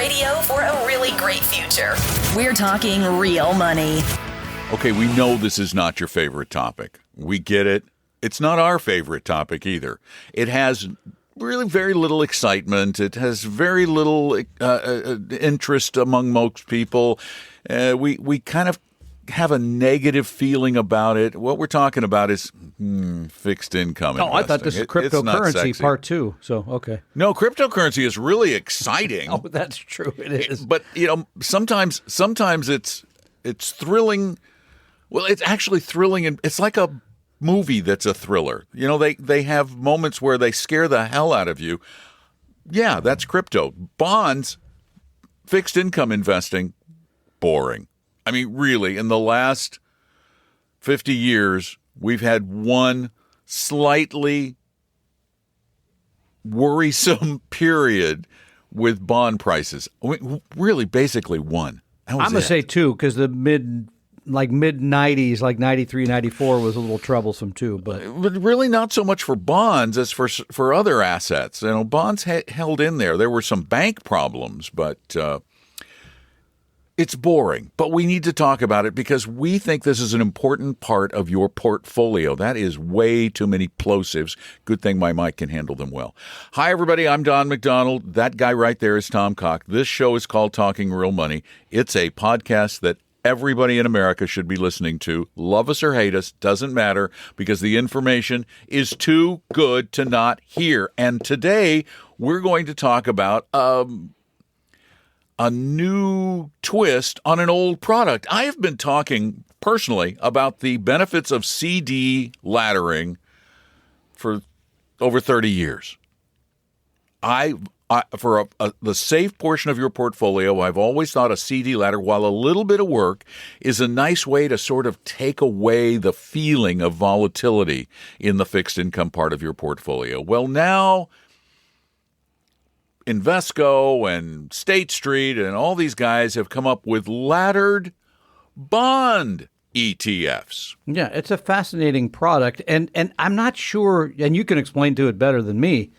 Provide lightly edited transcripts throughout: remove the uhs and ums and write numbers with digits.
radio for a really great future. We're talking real money. Okay, we know this is not your favorite topic. We get it. It's not our favorite topic either. It has really very little excitement. It has very little interest among most people. We kind of have a negative feeling about it. What we're talking about is fixed income investing. I thought this was cryptocurrency part 2. So, okay. No, cryptocurrency is really exciting. Oh, that's true. It is. But, sometimes it's thrilling. Well, it's actually thrilling, and it's like a movie that's a thriller. They have moments where they scare the hell out of you. Yeah, that's crypto. Bonds, fixed income investing, boring. I mean, really, in the last 50 years, we've had one slightly worrisome period with bond prices. Really, basically one. I'm going to say 2, because the mid-90s, like 93, 94 was a little troublesome too. But really not so much for bonds as for other assets. Bonds held in there. There were some bank problems, but it's boring. But we need to talk about it because we think this is an important part of your portfolio. That is way too many plosives. Good thing my mic can handle them well. Hi, everybody. I'm Don McDonald. That guy right there is Tom Cock. This show is called Talking Real Money. It's a podcast that everybody in America should be listening to. Love us or hate us, doesn't matter, because the information is too good to not hear. And today, we're going to talk about a new twist on an old product. I have been talking personally about the benefits of CD laddering for over 30 years. For the safe portion of your portfolio, I've always thought a CD ladder, while a little bit of work, is a nice way to sort of take away the feeling of volatility in the fixed income part of your portfolio. Well, now Invesco and State Street and all these guys have come up with laddered bond ETFs. Yeah, it's a fascinating product. And I'm not sure, and you can explain to it better than me,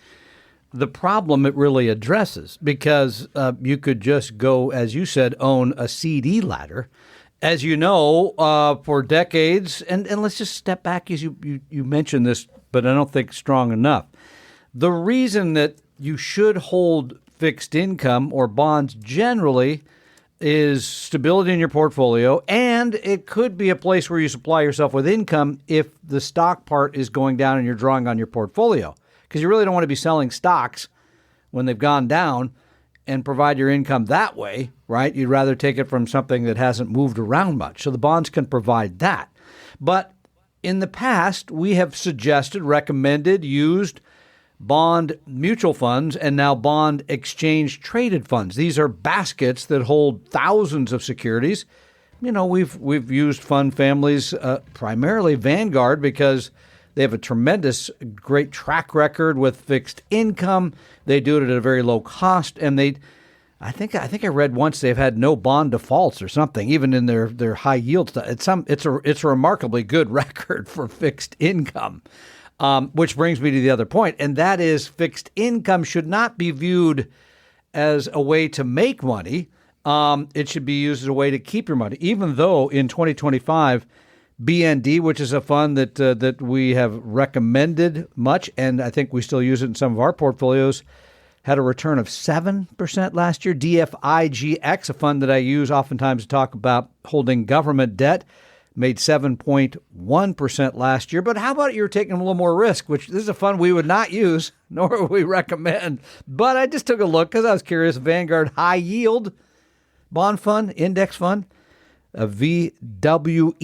the problem it really addresses, because you could just go, as you said, own a CD ladder. As you know, for decades, and let's just step back as you mentioned this, but I don't think strong enough. The reason that you should hold fixed income or bonds generally is stability in your portfolio, and it could be a place where you supply yourself with income if the stock part is going down and you're drawing on your portfolio. Because you really don't want to be selling stocks when they've gone down and provide your income that way, right? You'd rather take it from something that hasn't moved around much. So the bonds can provide that. But in the past, we have suggested, recommended, used bond mutual funds and now bond exchange traded funds. These are baskets that hold thousands of securities. We've used fund families, primarily Vanguard, because they have a tremendous, great track record with fixed income. They do it at a very low cost, and I think I read once they've had no bond defaults or something, even in their high yield stuff. It's a remarkably good record for fixed income, which brings me to the other point, and that is fixed income should not be viewed as a way to make money. It should be used as a way to keep your money, even though in 2025. BND, which is a fund that we have recommended much, and I think we still use it in some of our portfolios, had a return of 7% last year. DFIGX, a fund that I use oftentimes to talk about holding government debt, made 7.1% last year. But how about you're taking a little more risk, which this is a fund we would not use, nor would we recommend. But I just took a look because I was curious. Vanguard High Yield Bond Fund, Index Fund, a VWEHX,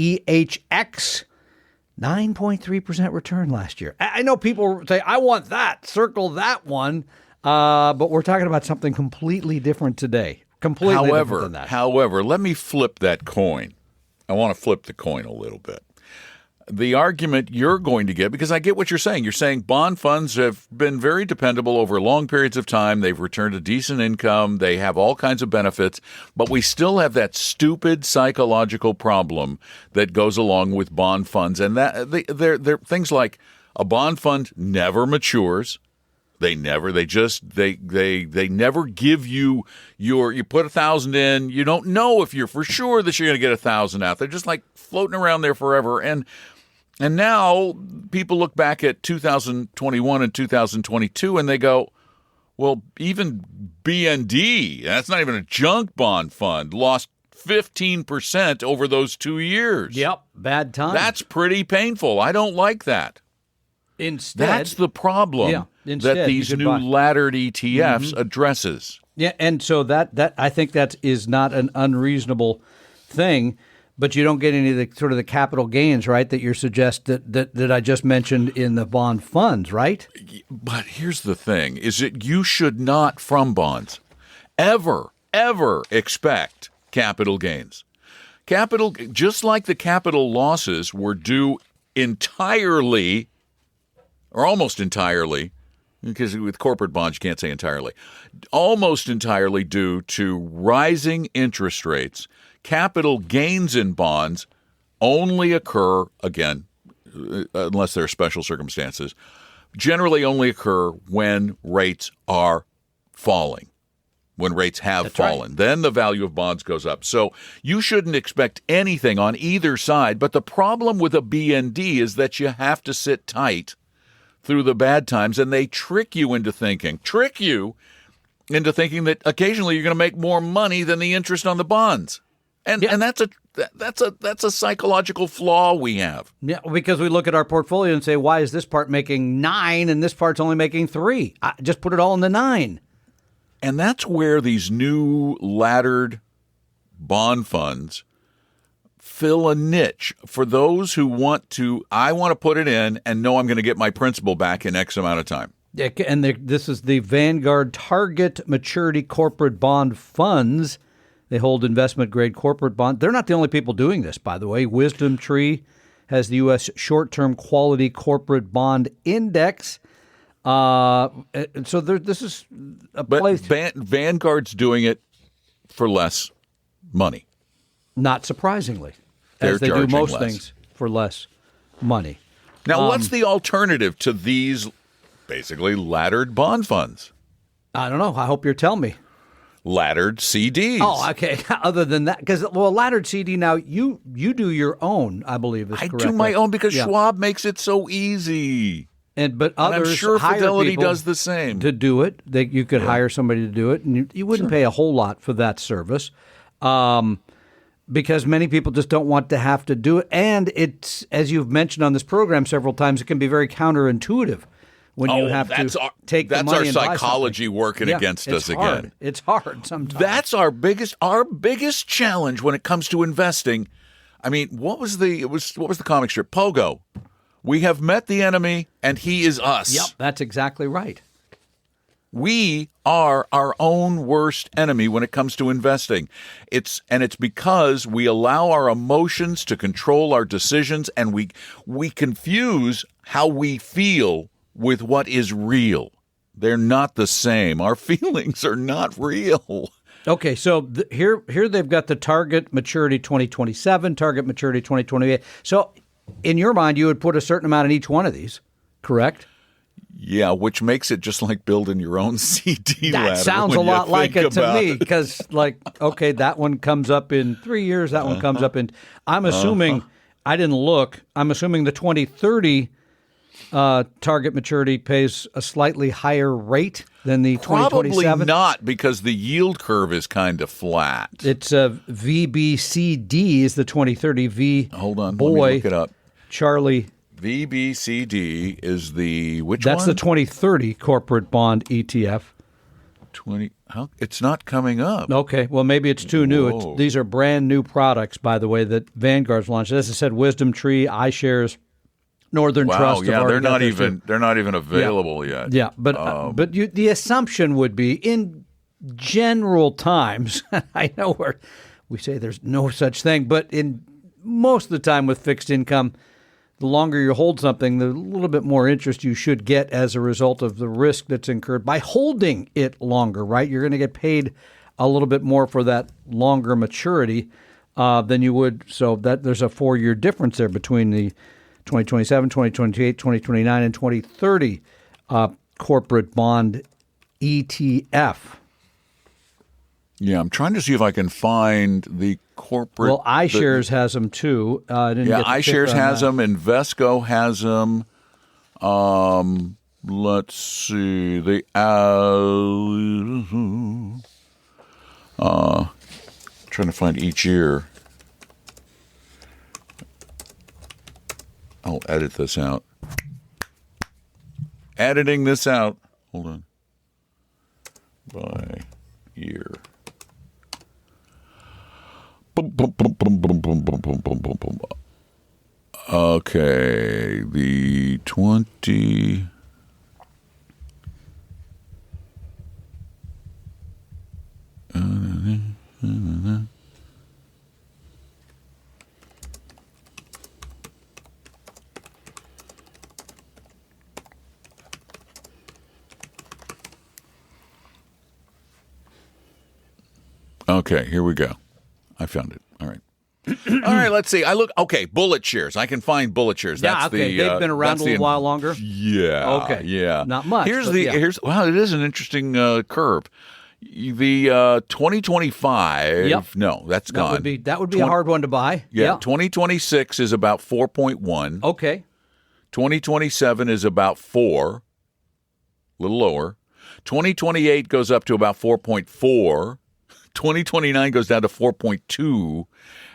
9.3% return last year. I know people say, I want that, circle that one, but we're talking about something completely different today. Completely different than that. However, let me flip that coin. I want to flip the coin a little bit. The argument you're going to get, because I get what you're saying. You're saying bond funds have been very dependable over long periods of time. They've returned a decent income. They have all kinds of benefits. But we still have that stupid psychological problem that goes along with bond funds. And that they're things like a bond fund never matures. They never. They just they never give you you put 1,000 in. You don't know if you're for sure that you're going to get 1,000 out. They're just like floating around there forever. And now people look back at 2021 and 2022 and they go, well, even BND, that's not even a junk bond fund, lost 15% over those 2 years. Yep, bad time. That's pretty painful. I don't like that. Instead, that's the problem that these new laddered ETFs addresses. Yeah, and so that I think that is not an unreasonable thing, but you don't get any of the sort of the capital gains, right? That you suggest that I just mentioned in the bond funds, right? But here's the thing: is that you should not, from bonds, ever expect capital gains. Capital, just like the capital losses were due entirely, or almost entirely, because with corporate bonds you can't say entirely, almost entirely due to rising interest rates. Capital gains in bonds only occur, again, unless there are special circumstances, generally only occur when rates are falling, when rates have fallen. Right. Then the value of bonds goes up. So you shouldn't expect anything on either side. But the problem with a BND is that you have to sit tight through the bad times, and they trick you into thinking that occasionally you're going to make more money than the interest on the bonds. And that's a psychological flaw we have. Yeah, because we look at our portfolio and say, why is this part making 9 and this part's only making 3? Just put it all in the 9. And that's where these new laddered bond funds fill a niche for those who want to, I want to put it in and know I'm going to get my principal back in X amount of time. Yeah, and this is the Vanguard Target Maturity Corporate Bond Funds. They hold investment-grade corporate bonds. They're not the only people doing this, by the way. Wisdom Tree has the U.S. Short-Term Quality Corporate Bond Index. So this is a place. But Vanguard's doing it for less money. Not surprisingly, as they do most things for less money. Now, what's the alternative to these basically laddered bond funds? I don't know. I hope you'll tell me. Laddered CDs. Oh, okay. Other than that, because laddered CD now you do your own, I believe is correct. I do my own because Schwab makes it so easy. But others, I'm sure Fidelity does the same. To do it, you could hire somebody to do it, and you wouldn't pay a whole lot for that service, because many people just don't want to have to do it. And it's, as you've mentioned on this program several times, it can be very counterintuitive when you have to take the money and buy something. That's our psychology working against us again. It's hard sometimes. That's our biggest challenge when it comes to investing. I mean, what was the comic strip? Pogo. We have met the enemy, and he is us. Yep, that's exactly right. We are our own worst enemy when it comes to investing. It's because we allow our emotions to control our decisions, and we confuse how we feel with what is real. They're not the same. Our feelings are not real. Okay, so here they've got the target maturity 2027, target maturity 2028. So in your mind, you would put a certain amount in each one of these, correct? Yeah, which makes it just like building your own CD ladder. That sounds a lot like it to me, because okay, that one comes up in 3 years, that one comes up in, I'm assuming, I didn't look, I'm assuming the 2030 target maturity pays a slightly higher rate than the 2027? Probably not, because the yield curve is kind of flat. It's VBCD is the 2030 V. Hold on, boy, let me look it up. Charlie. VBCD is the which one? That's the 2030 corporate bond ETF. It's not coming up. Okay, well, maybe it's too new. These are brand new products, by the way, that Vanguard's launched. As I said, Wisdom Tree, iShares, Northern Trust. Yeah, they're not even available yet. Yeah, but the assumption would be in general times. I know where we say there's no such thing, but in most of the time with fixed income, the longer you hold something, the little bit more interest you should get as a result of the risk that's incurred by holding it longer. Right, you're going to get paid a little bit more for that longer maturity than you would. So that there's a 4-year difference there between the 2027, 2028, 2029, and 2030 corporate bond ETF. Yeah, I'm trying to see if I can find the corporate. Well, iShares has them too. I didn't get the iShares ticker on has that. them. Invesco has them. Let's see. Trying to find each year. I'll edit this out. Editing this out. Hold on. By year. Okay, the 20. Okay, here we go. I found it. All right. All right, let's see. Okay, bullet shares. I can find bullet shares. Yeah, okay. They've been around a little while longer. Yeah. Okay. Yeah. Not much. Wow, it is an interesting curve. The 2025. Yep. No, that's gone. That would be a hard one to buy. Yeah. 2026 is about 4.1. Okay. 2027 is about 4. A little lower. 2028 goes up to about 4.4. 2029 goes down to 4.2,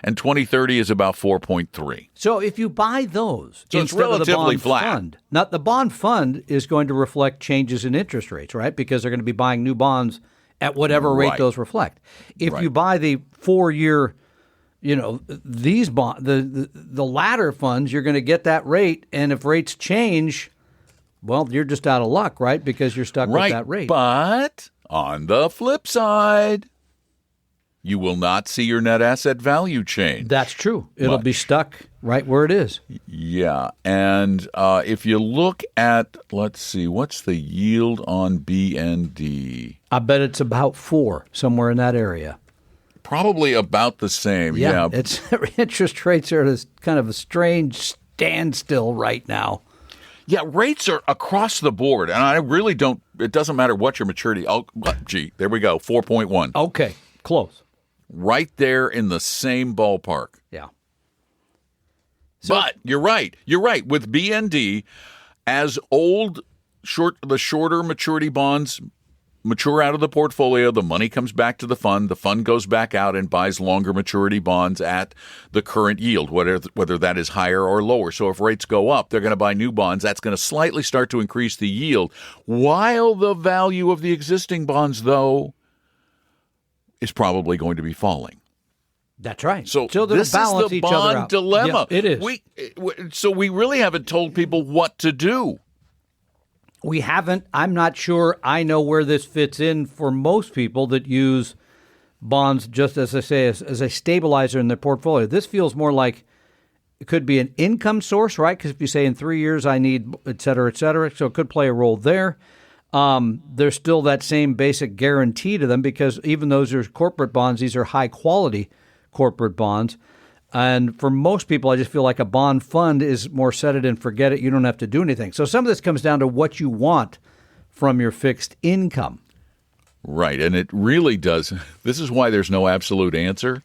and 2030 is about 4.3. So if you buy those So it's instead of the relatively bond flat. fund, now the bond fund is going to reflect changes in interest rates, right? Because they're going to be buying new bonds at whatever rate Right. those reflect. If Right. you buy the 4-year, these the latter funds, you're going to get that rate, and if rates change, well, you're just out of luck, right? Because you're stuck with that rate. But on the flip side, you will not see your net asset value change. That's true. It'll be stuck right where it is. Yeah. And if you look at, let's see, what's the yield on BND? I bet it's about 4, somewhere in that area. Probably about the same. Yeah. It's interest rates are at kind of a strange standstill right now. Yeah, rates are across the board. And I really don't, it doesn't matter what your maturity. Oh, gee, there we go, 4.1. Okay, close. Right there in the same ballpark. Yeah. But you're right. You're right. With BND, as the shorter maturity bonds mature out of the portfolio, the money comes back to the fund goes back out and buys longer maturity bonds at the current yield, whether that is higher or lower. So if rates go up, they're going to buy new bonds. That's going to slightly start to increase the yield, while the value of the existing bonds, though, is probably going to be falling. That's right. So they'll this balance is the each other bond out. dilemma. Yeah, it is. So we really haven't told people what to do. We haven't. I'm not sure I know where this fits in for most people that use bonds, just as I say, as a stabilizer in their portfolio. This feels more like it could be an income source, right? Because if you say in 3 years I need, et cetera, so it could play a role there. There's still that same basic guarantee to them because even though those are corporate bonds, these are high-quality corporate bonds. And for most people, I just feel like a bond fund is more set it and forget it. You don't have to do anything. So some of this comes down to what you want from your fixed income. Right, and it really does. This is why there's no absolute answer,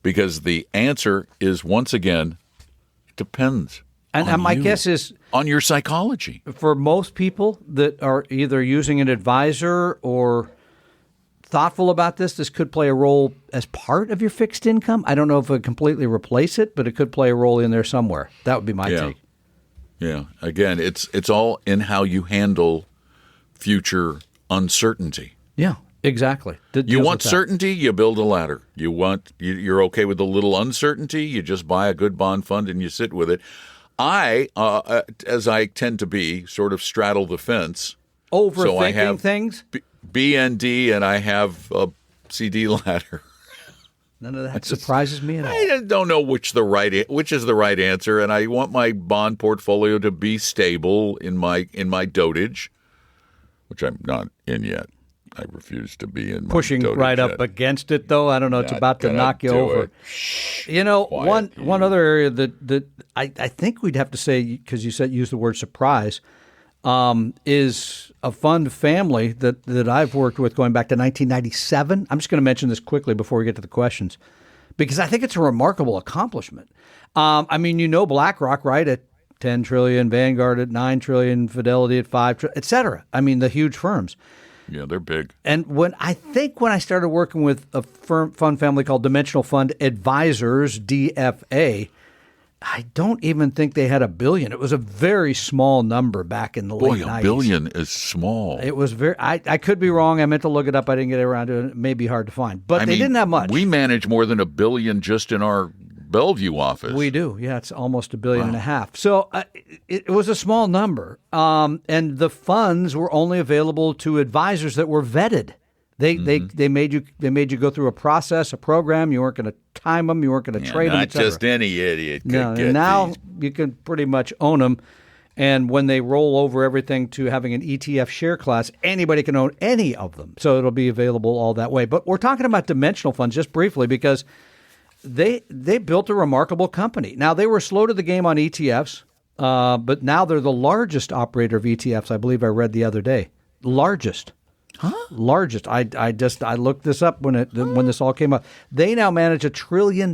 because the answer is, once again, it depends. And my guess is on your psychology. For most people that are either using an advisor or thoughtful about this could play a role as part of your fixed income. I don't know if it would completely replace it, but it could play a role in there somewhere. That would be my take. Yeah. Again, it's all in how you handle future uncertainty. Yeah, exactly. You want certainty, you build a ladder. You're okay with a little uncertainty, you just buy a good bond fund and you sit with it. I, as I tend to be, sort of straddle the fence. Overthinking things? BND, and I have a CD ladder. None of that surprises me at all. I don't know which is the right answer, and I want my bond portfolio to be stable in my dotage, which I'm not in yet. I refuse to be in. Pushing right up against it, though. I don't know. It's about to knock you over. One other area that I think we'd have to say, because you use the word surprise, is a fund family that I've worked with going back to 1997. I'm just going to mention this quickly before we get to the questions, because I think it's a remarkable accomplishment. I mean, BlackRock, right, at 10 trillion, Vanguard at 9 trillion, Fidelity at 5 trillion, et cetera. I mean, the huge firms. Yeah, they're big. And when I started working with a fund family called Dimensional Fund Advisors, DFA, I don't even think they had $1 billion. It was a very small number back in the late 90s. Boy, $1 billion is small. It was very. I could be wrong. I meant to look it up. I didn't get around to it. It may be hard to find, but they didn't have much. We manage more than $1 billion just in our Bellevue office. We do. Yeah, it's almost $1.5 billion. So it was a small number, and the funds were only available to advisors that were vetted. They made you go through a process, a program. You weren't going to time them. You weren't going to trade them. Not just any idiot could get and now these. You can pretty much own them. And when they roll over everything to having an ETF share class, anybody can own any of them. So it'll be available all that way. But we're talking about dimensional funds just briefly because they built a remarkable company. Now, they were slow to the game on ETFs, but now they're the largest operator of ETFs, I believe I read the other day. Largest. Huh? Largest. I looked this up when this all came up. They now manage $1 trillion,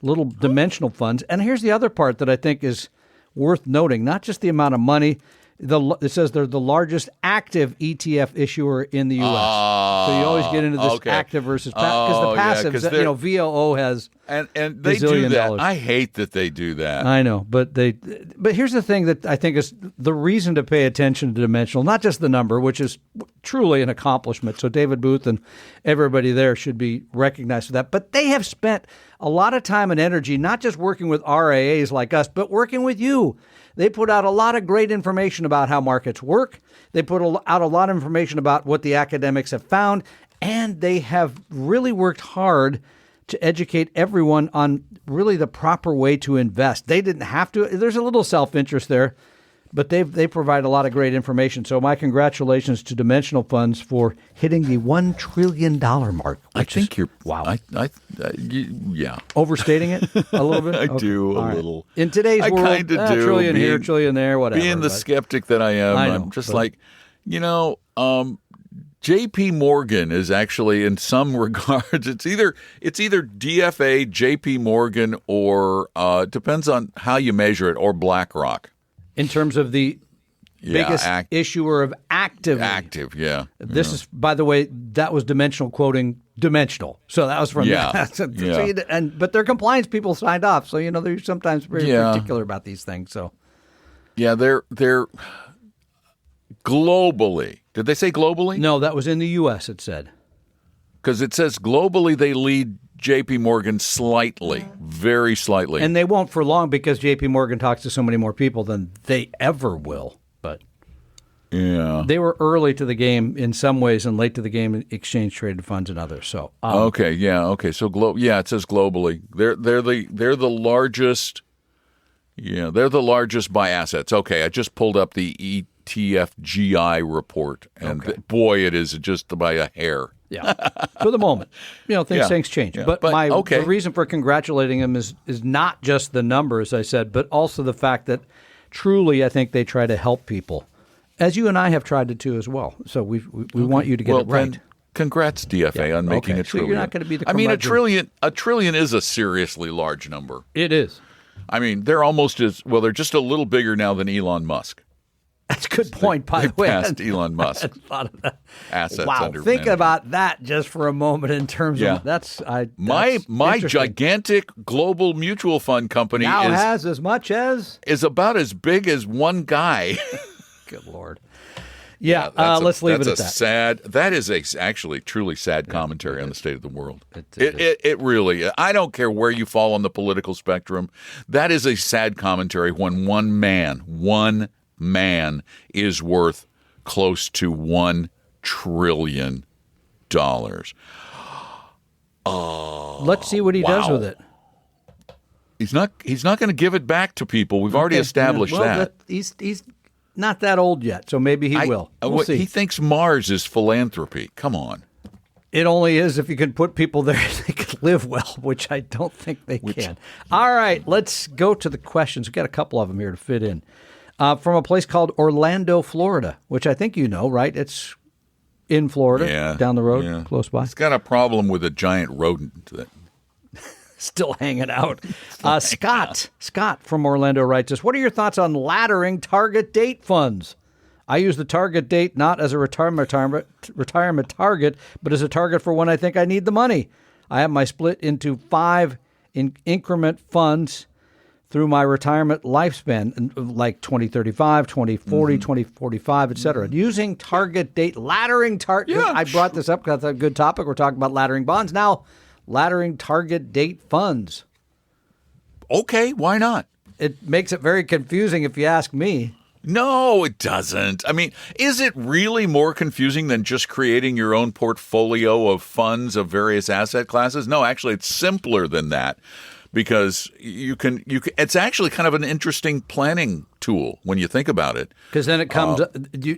little dimensional funds. And here's the other part that I think is worth noting, not just the amount of money. It says they're the largest active ETF issuer in the U.S. So you always get into this active versus passive, because the passive, VOO has and they do that. $1 I hate that they do that. I know, but here's the thing that I think is the reason to pay attention to dimensional, not just the number, which is truly an accomplishment. So David Booth and everybody there should be recognized for that. But they have spent a lot of time and energy, not just working with RIAs like us, but working with you. They put out a lot of great information about how markets work. They put out a lot of information about what the academics have found, and they have really worked hard to educate everyone on really the proper way to invest. They didn't have to. There's a little self-interest there, but they provide a lot of great information. So my congratulations to Dimensional Funds for hitting the $1 trillion mark. I think you're wow. Yeah. Overstating it a little bit? I do a little. In today's world, I kind of do. Trillion here, trillion there, whatever. Being the skeptic that I am, I'm just like, J.P. Morgan is actually, in some regards, it's either DFA, J.P. Morgan, or depends on how you measure it, or BlackRock. In terms of the biggest issuer of active. Active, yeah. This is, by the way, that was Dimensional quoting Dimensional. So that was from that. But their compliance people signed off. So, they're sometimes very particular about these things. So, yeah, they're globally. Did they say globally? No, that was in the U.S., it said. Because it says globally they lead J.P. Morgan slightly, very slightly. And they won't for long because J.P. Morgan talks to so many more people than they ever will. But they were early to the game in some ways and late to the game in exchange-traded funds and others. So So it says globally. They're the largest. Yeah, they're the largest by assets. Okay, I just pulled up the ETF GI report, and boy, it is just by a hair. Yeah, for the moment, things change. Yeah. But the reason for congratulating them is not just the number, as I said, but also the fact that truly, I think they try to help people, as you and I have tried to too as well. So we want you to get it right. Congrats, DFA, on making a trillion. So you're not going to be the. I mean, a trillion is a seriously large number. It is. I mean, they're almost they're just a little bigger now than Elon Musk. That's a good point, by the way. They passed Elon Musk. Assets under think management. about that just for a moment in terms of my gigantic global mutual fund company has as much as is about as big as one guy. Good Lord. Yeah, let's leave it at that. That is actually truly sad commentary on the state of the world. It really, I don't care where you fall on the political spectrum. That is a sad commentary when one man is worth close to $1 trillion. Let's see what he does with it. He's not going to give it back to people. We've already established that. He's not that old yet, so maybe he will. We'll see. He thinks Mars is philanthropy. Come on. It only is if you can put people there they can live well, which I don't think they can. All right, let's go to the questions. We've got a couple of them here to fit in. from a place called Orlando, Florida, which I think you know, right? It's in Florida, down the road, close by. It's got a problem with a giant rodent that still hanging out. Scott from Orlando writes us, what are your thoughts on laddering target date funds? I use the target date not as a retirement target, but as a target for when I think I need the money. I have my split into 5 increment funds through my retirement lifespan, like 2035, 2040, 2045, et cetera. Using target date, laddering target. Yeah, I brought this up because it's a good topic. We're talking about laddering bonds. Now, laddering target date funds. Okay, why not? It makes it very confusing if you ask me. No, it doesn't. I mean, is it really more confusing than just creating your own portfolio of funds of various asset classes? No, actually, it's simpler than that. Because you can, it's actually kind of an interesting planning tool when you think about it. Because then it comes,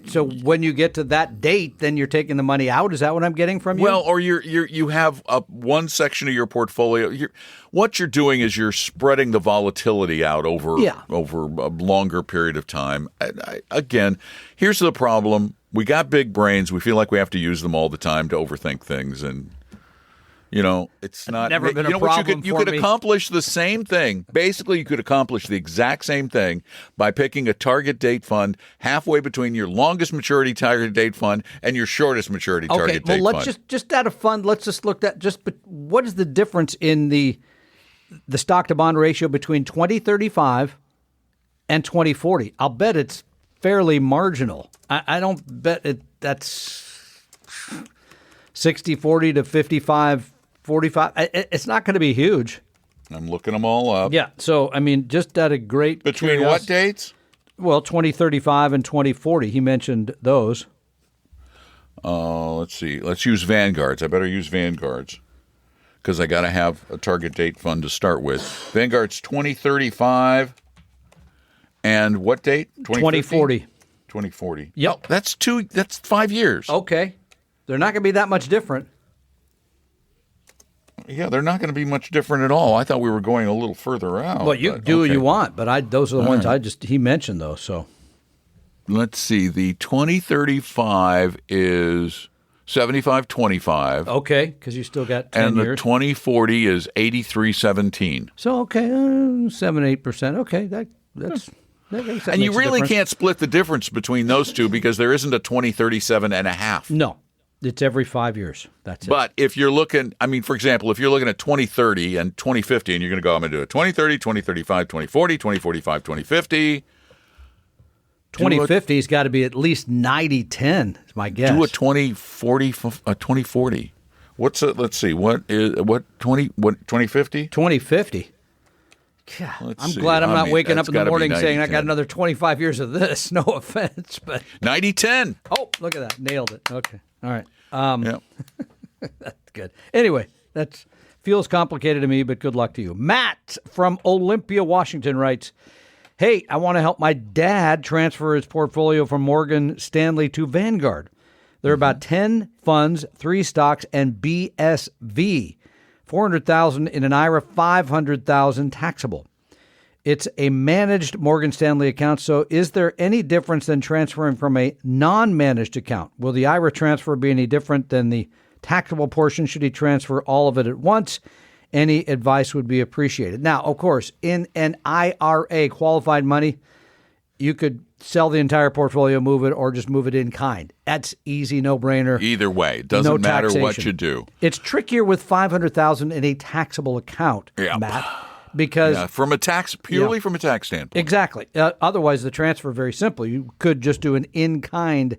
so when you get to that date, then you're taking the money out. Is that what I'm getting from you? Well, or you have one section of your portfolio. What you're doing is you're spreading the volatility out over a longer period of time. Again, here's the problem: we got big brains. We feel like we have to use them all the time to overthink things and. It's not. Never been a problem you could accomplish the same thing. Basically, you could accomplish the exact same thing by picking a target date fund halfway between your longest maturity target date fund and your shortest maturity target date fund. Okay, well, let's just add a fund. Let's just look at what is the difference in the stock to bond ratio between 2035 and 2040? I'll bet it's fairly marginal. I don't bet that's 60-40 to 55-45. It's not going to be huge. I'm looking them all up. Yeah. So, I mean, just at a great Between what dates? Well, 2035 and 2040. He mentioned those. Let's see. Let's use Vanguards. I better use Vanguards because I got to have a target date fund to start with. Vanguard's 2035 and what date? 2040. 2040. Yep. That's 5 years. Okay. They're not going to be that much different. Yeah, they're not going to be much different at all. I thought we were going a little further out. Well, you do what you want, but those are the ones he mentioned, though. So let's see. The 2035 is 75-25. Okay, because you still got 10 years. And the years. 2040 is 83-17. So, okay, 7-8%. Okay, that's... And you really can't split the difference between those two because there isn't a 2037 and a half. No. It's every 5 years. That's it. But if you're looking, for example, if you're looking at 2030 and 2050 and you're going to go, I'm going to do it 2030, 2035, 2040, 2045, 2050. 2050's got to be at least 90-10, is my guess. Do a 2040. What's it? Let's see. What 2050? 2050. God, I'm glad I'm not waking up in the morning saying I got another 25 years of this. No offense, but 90-10. Oh, look at that. Nailed it. Okay. All right. That's good. Anyway, that feels complicated to me, but good luck to you. Matt from Olympia, Washington writes, hey, I want to help my dad transfer his portfolio from Morgan Stanley to Vanguard. There are about 10 funds, 3 stocks, and BSV. 400,000 in an IRA, 500,000 taxable. It's a managed Morgan Stanley account, so is there any difference than transferring from a non-managed account? Will the IRA transfer be any different than the taxable portion? Should he transfer all of it at once? Any advice would be appreciated. Now, of course, in an IRA, qualified money, you could sell the entire portfolio, move it, or just move it in kind. That's easy, no-brainer. Either way, it doesn't matter what you do. It's trickier with $500,000 in a taxable account, Matt, because from a tax standpoint. Exactly. Otherwise, the transfer very simple. You could just do an in-kind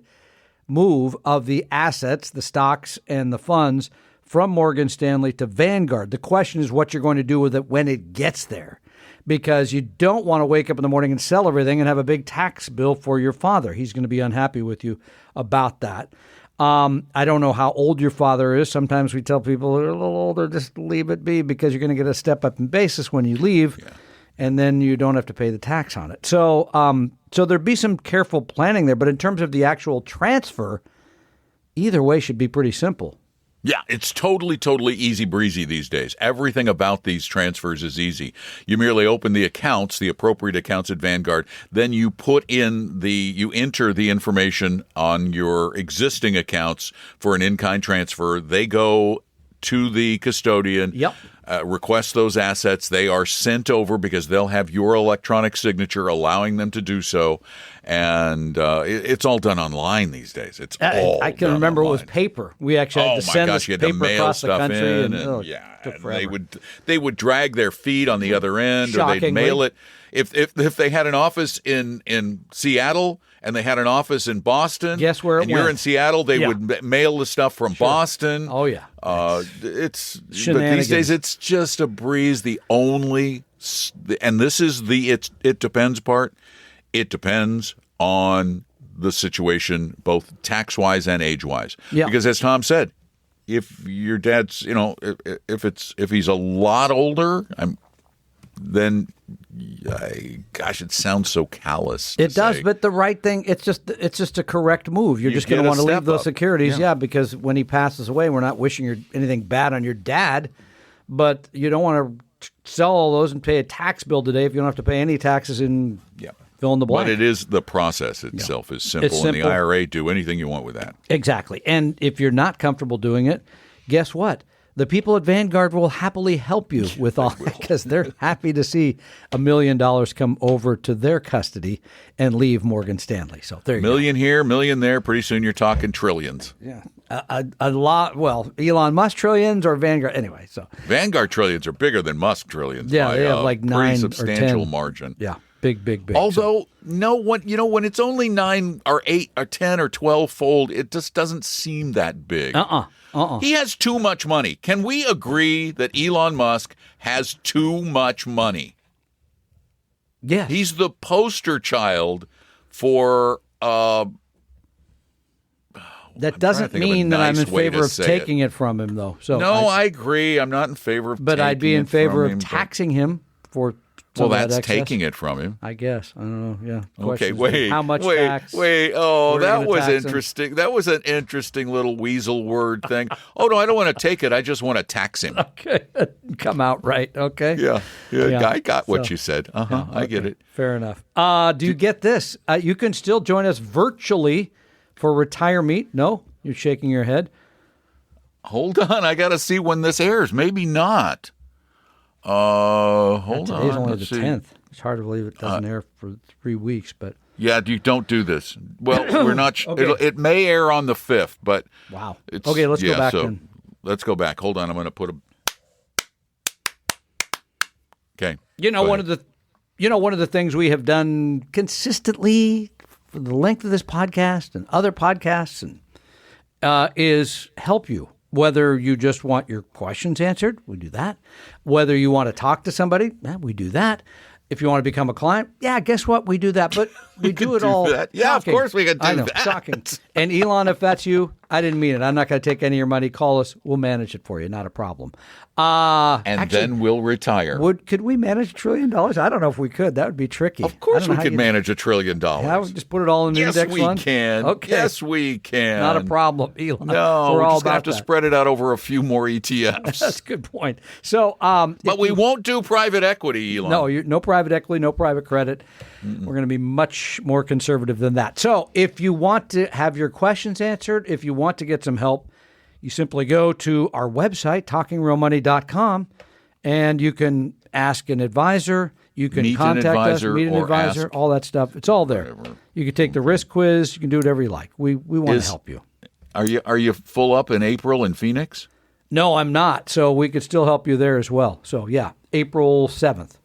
move of the assets, the stocks, and the funds from Morgan Stanley to Vanguard. The question is what you're going to do with it when it gets there. Because you don't want to wake up in the morning and sell everything and have a big tax bill for your father. He's going to be unhappy with you about that. I don't know how old your father is. Sometimes we tell people they're a little older, just leave it be because you're going to get a step up in basis when you leave, and then you don't have to pay the tax on it. So there'd be some careful planning there. But in terms of the actual transfer, either way should be pretty simple. Yeah, it's totally easy breezy these days. Everything about these transfers is easy. You merely open the accounts, the appropriate accounts at Vanguard, then you you enter the information on your existing accounts for an in-kind transfer. They go to the custodian. Yep. Request those assets. They are sent over because they'll have your electronic signature allowing them to do so. And it's all done online these days. It's all I can remember online. it was paper. We actually had to send this paper across the country. And took forever. They would drag their feet on the other end, or they'd mail it. If they had an office in Seattle and they had an office in Boston, guess where it and went? You're in Seattle, they would mail the stuff from Boston. Oh yeah. But these days it's just a breeze. And this is the it depends part. It depends on the situation, both tax-wise and age-wise. Yeah. Because as Tom said, if your dad's, if he's a lot older, then gosh, it sounds so callous. It does, but the right thing, it's just a correct move. You're just going to want to leave those securities, because when he passes away, we're not wishing anything bad on your dad, but you don't want to sell all those and pay a tax bill today if you don't have to pay any taxes in fill in the blank. But it is the process itself is simple, It's simple. And the IRA, do anything you want with that. Exactly. And if you're not comfortable doing it, guess what? The people at Vanguard will happily help you with all that because they're happy to see $1 million come over to their custody and leave Morgan Stanley. So there you go. Million here, million there. Pretty soon you're talking trillions. Yeah. A lot. Well, Elon Musk trillions or Vanguard. Anyway, so Vanguard trillions are bigger than Musk trillions. Yeah, by they have like 9 pretty substantial or 10 margin. Yeah, big. Although, when it's only 9 or 8 or 10 or 12 fold, it just doesn't seem that big. He has too much money. Can we agree that Elon Musk has too much money? Yes. He's the poster child for. That doesn't mean that I'm in favor of taking it from him, though. So no, I agree. I'm not in favor of. But I'd be in favor of taxing him for. Well, that's taking it from him. I guess. I don't know. Yeah. Okay, wait. How much tax? Wait. Oh, that was interesting. That was an interesting little weasel word thing. Oh, no, I don't want to take it. I just want to tax him. Okay. Come out right. Okay. Yeah. I got what you said. Okay. I get it. Fair enough. Do you get this? You can still join us virtually for Retire Meet. No? You're shaking your head. Hold on. I got to see when this airs. Maybe not. Hold on. Today's only the 10th. It's hard to believe it doesn't air for 3 weeks, but yeah, you don't do this. Well, we're not. Okay. It may air on the 5th, but wow. Okay, let's go back then. Let's go back. Hold on, I'm going to put a. Okay. One of the things we have done consistently for the length of this podcast and other podcasts is help you. Whether you just want your questions answered, we do that. Whether you want to talk to somebody, we do that. If you want to become a client, guess what? We do that. But we do it all. That. Yeah, shocking. Of course we can do I know, that. Shocking. And Elon, if that's you, I didn't mean it. I'm not going to take any of your money. Call us. We'll manage it for you. Not a problem. Then we'll retire. Could we manage $1 trillion? I don't know if we could. That would be tricky. Of course we could manage $1 trillion. Yeah, we just put it all in the index fund? Yes, we can. Okay. Yes, we can. Not a problem, Elon. No, we're all just about have to spread it out over a few more ETFs. That's a good point. So, but we won't do private equity, Elon. No, no private equity, no private credit. We're going to be much more conservative than that. So if you want to have your questions answered, if you want to get some help, you simply go to our website, talkingrealmoney.com, and you can ask an advisor. You can contact us, meet an advisor, all that stuff. It's all there. Whatever. You can take the risk quiz. You can do whatever you like. We want to help you. Are you full up in April in Phoenix? No, I'm not. So we could still help you there as well. So, April 7th.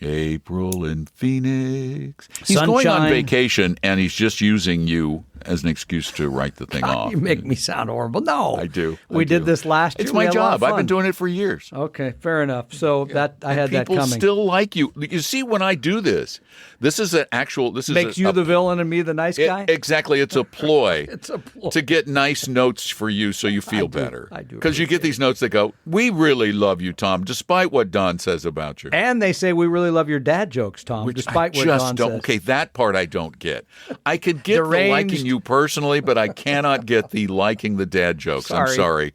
April in Phoenix. He's going on vacation, and he's just using you as an excuse to write the thing off. You make me sound horrible. No. I do. We did this last year. It's my job. I've been doing it for years. Okay, fair enough. So I had that coming. People still like you. You see, when I do this is an actual. Makes you the villain and me the nice guy? Exactly. It's a ploy. It's a ploy. To get nice notes for you so you feel better. I do. Because you get these notes that go, "We really love you, Tom, despite what Don says about you." And they say, "We really love your dad jokes, Tom, despite what Don says." Okay, that part I don't get. I could get the liking you personally, but I cannot get the liking the dad jokes. I'm sorry.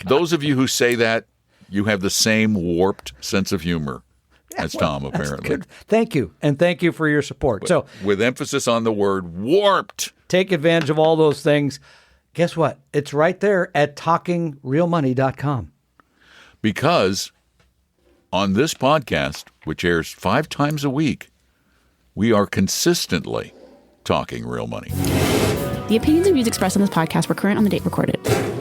Those of you who say that, you have the same warped sense of humor as Tom, apparently. Good. Thank you. And thank you for your support. So, with emphasis on the word warped. Take advantage of all those things. Guess what? It's right there at talkingrealmoney.com. Because on this podcast, which airs 5 times a week, we are consistently talking real money. The opinions and views expressed on this podcast were current on the date recorded.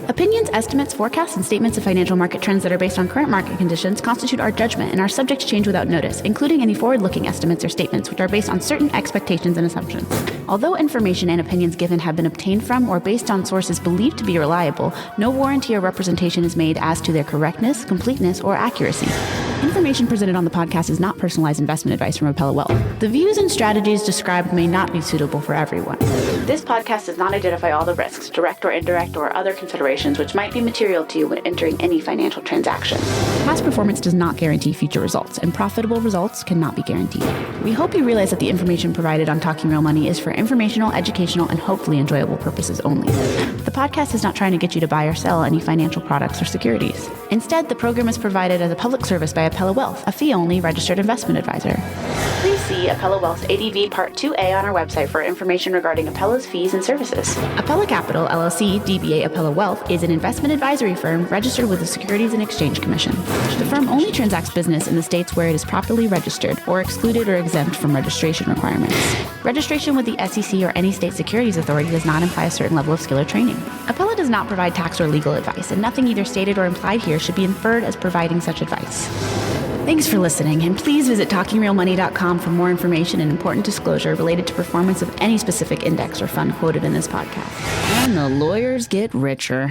Opinions, estimates, forecasts, and statements of financial market trends that are based on current market conditions constitute our judgment and are subject to change without notice, including any forward-looking estimates or statements which are based on certain expectations and assumptions. Although information and opinions given have been obtained from or based on sources believed to be reliable, no warranty or representation is made as to their correctness, completeness, or accuracy. Information presented on the podcast is not personalized investment advice from Appella Wealth. The views and strategies described may not be suitable for everyone. This podcast does not identify all the risks, direct or indirect, or other considerations which might be material to you when entering any financial transaction. Past performance does not guarantee future results, and profitable results cannot be guaranteed. We hope you realize that the information provided on Talking Real Money is for informational, educational, and hopefully enjoyable purposes only. The podcast is not trying to get you to buy or sell any financial products or securities. Instead, the program is provided as a public service by Appella Wealth, a fee-only registered investment advisor. Please see Appella Wealth's ADV Part 2A on our website for information regarding Appella's fees and services. Appella Capital, LLC, DBA Appella Wealth, is an investment advisory firm registered with the Securities and Exchange Commission. The firm only transacts business in the states where it is properly registered or excluded or exempt from registration requirements. Registration with the SEC or any state securities authority does not imply a certain level of skill or training. Appella does not provide tax or legal advice, and nothing either stated or implied here should be inferred as providing such advice. Thanks for listening, and please visit TalkingRealMoney.com for more information and important disclosure related to performance of any specific index or fund quoted in this podcast. And the lawyers get richer.